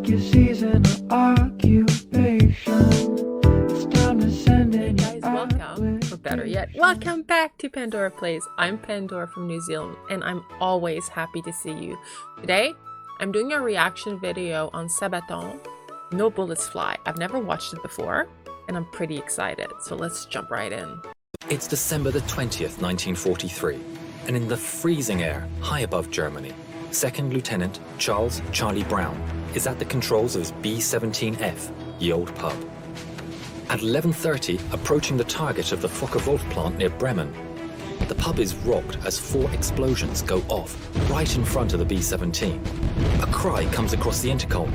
Pick your season or occupation. It's time to send in Hey guys, welcome, or better yet, welcome back to Pandora Plays. I'm Pandora from New Zealand, and I'm always happy to see you. Today, I'm doing a reaction video on SABATON, No Bullets Fly. I've never watched it before, and I'm pretty excited, so let's jump right in. It's December the 20th, 1943, and in the freezing air high above Germany, Second Lieutenant Charles Charlie Brown is at the controls of his B-17F, ye old pub. At 11:30, approaching the target of the Fokker-Wulf plant near Bremen, the pub is rocked as 4 explosions go off right in front of the B-17. A cry comes across the intercom.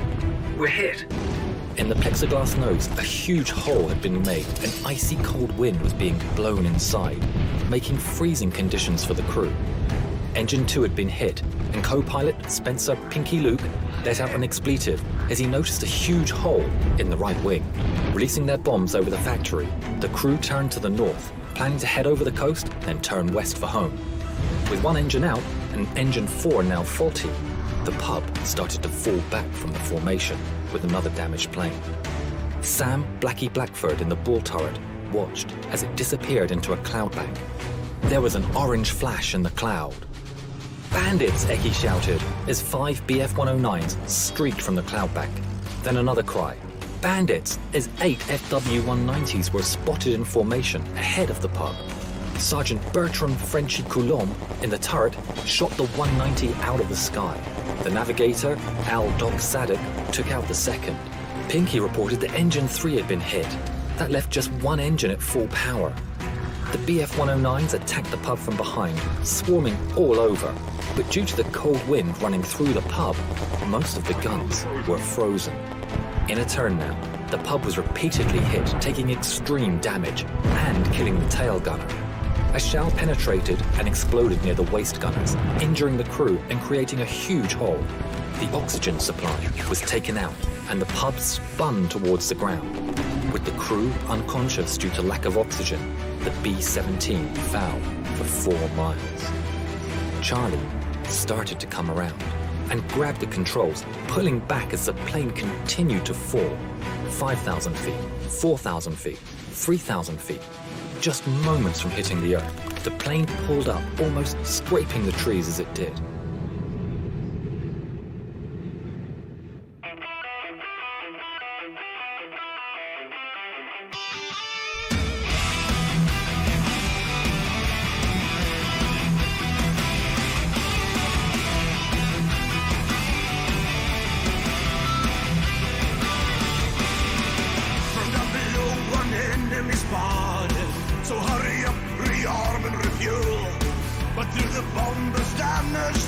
"We're hit!" In the plexiglass nose, a huge hole had been made and icy cold wind was being blown inside, making freezing conditions for the crew. Engine 2 had been hit, and co-pilot Spencer Pinky Luke let out an expletive as he noticed a huge hole in the right wing. Releasing their bombs over the factory, the crew turned to the north, planning to head over the coast, then turn west for home. With one engine out and engine 4 now faulty, the pub started to fall back from the formation with another damaged plane. Sam Blackie Blackford in the bull turret watched as it disappeared into a cloud bank. There was an orange flash in the cloud. "Bandits!" Eki shouted as 5 BF-109s streaked from the cloud bank. Then another cry. "Bandits!" as 8 FW-190s were spotted in formation ahead of the pub. Sergeant Bertrand Frenchy Coulomb in the turret shot the 190 out of the sky. The navigator, Al Doc Sadek, took out the second. Pinky reported that engine 3 had been hit. That left just one engine at full power. The BF-109s attacked the pub from behind, swarming all over. But due to the cold wind running through the pub, most of the guns were frozen. In a turn now, the pub was repeatedly hit, taking extreme damage and killing the tail gunner. A shell penetrated and exploded near the waist gunners, injuring the crew and creating a huge hole. The oxygen supply was taken out and the pub spun towards the ground. With the crew unconscious due to lack of oxygen, the B-17 fell for 4 miles. Charlie started to come around and grabbed the controls, pulling back as the plane continued to fall. 5,000 feet, 4,000 feet, 3,000 feet. Just moments from hitting the earth, the plane pulled up, almost scraping the trees as it did. So hurry up, rearm and refuel. But through the bombers' damnage,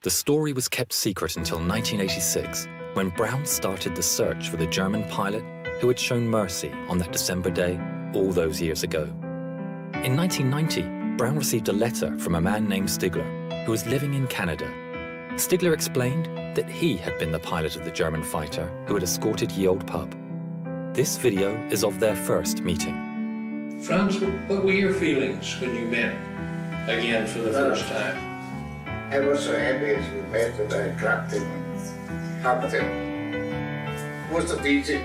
The story was kept secret until 1986, when Brown started the search for the German pilot who had shown mercy on that December day all those years ago. In 1990, Brown received a letter from a man named Stigler, who was living in Canada. Stigler explained that he had been the pilot of the German fighter who had escorted Ye Olde Pub. This video is of their first meeting. Franz, what were your feelings when you met again for the first time? I was so happy as we met that I clapped him and hugged him. It wasn't easy.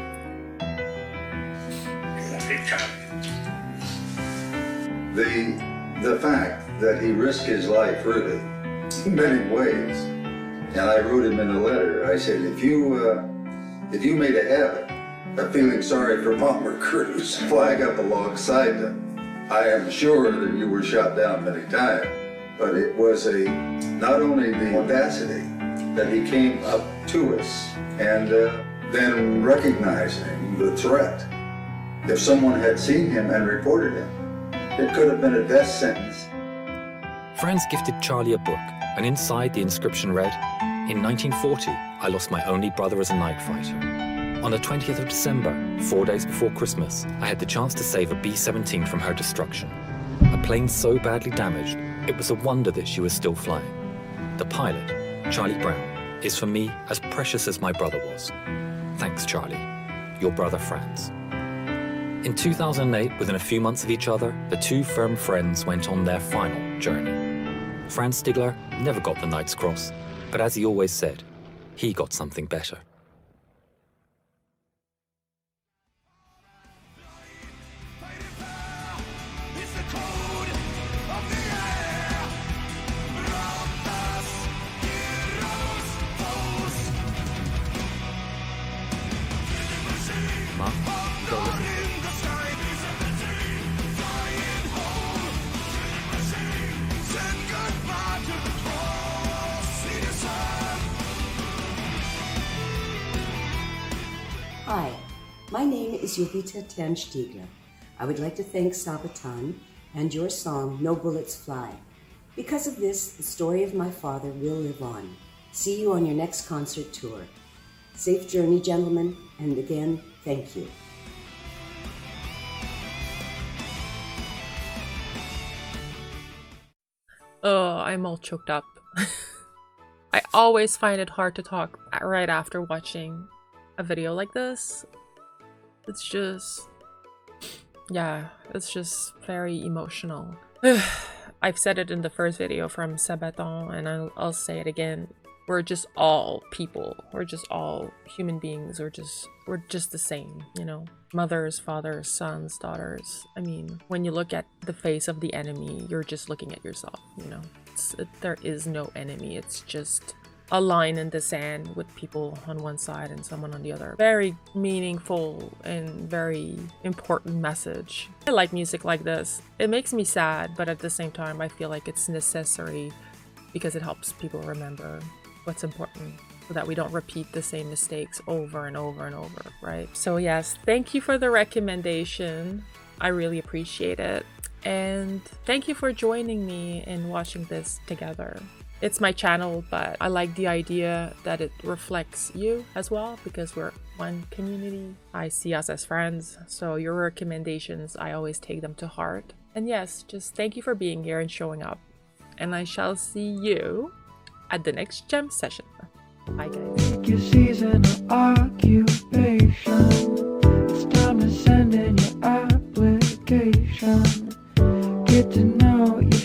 The fact that he risked his life really in many ways, and I wrote him in a letter. I said, if you made a habit of feeling sorry for bomber crews, flag up alongside them, I am sure that you were shot down many times. But it was not only the audacity that he came up to us and then recognizing the threat. If someone had seen him and reported him, it could have been a death sentence. Franz gifted Charlie a book, and inside the inscription read, "In 1940, I lost my only brother as a night fighter. On the 20th of December, 4 days before Christmas, I had the chance to save a B-17 from her destruction. A plane so badly damaged, it was a wonder that she was still flying. The pilot, Charlie Brown, is for me as precious as my brother was. Thanks, Charlie. Your brother, Franz." In 2008, within a few months of each other, the two firm friends went on their final journey. Franz Stigler never got the Knight's Cross, but as he always said, he got something better. Mom, go listen. Hi, my name is Jovita Tan Stiegler. I would like to thank SABATON and your song, No Bullets Fly. Because of this, the story of my father will live on. See you on your next concert tour. Safe journey, gentlemen, and again, thank you. Oh, I'm all choked up. I always find it hard to talk right after watching a video like this. It's just, yeah, it's just very emotional. I've said it in the first video from SABATON, and I'll say it again. We're just all people. We're just all human beings. We're just the same, you know? Mothers, fathers, sons, daughters. I mean, when you look at the face of the enemy, you're just looking at yourself, you know? There is no enemy. It's just a line in the sand with people on one side and someone on the other. Very meaningful and very important message. I like music like this. It makes me sad, but at the same time, I feel like it's necessary because it helps people remember what's important so that we don't repeat the same mistakes over and over and over, right? So yes, thank you for the recommendation. I really appreciate it. And thank you for joining me in watching this together. It's my channel, but I like the idea that it reflects you as well because we're one community. I see us as friends, so your recommendations, I always take them to heart. And yes, just thank you for being here and showing up. And I shall see you at the next gem session. Bye guys. Pick your season or occupation. It's time to send in your application. Get to know your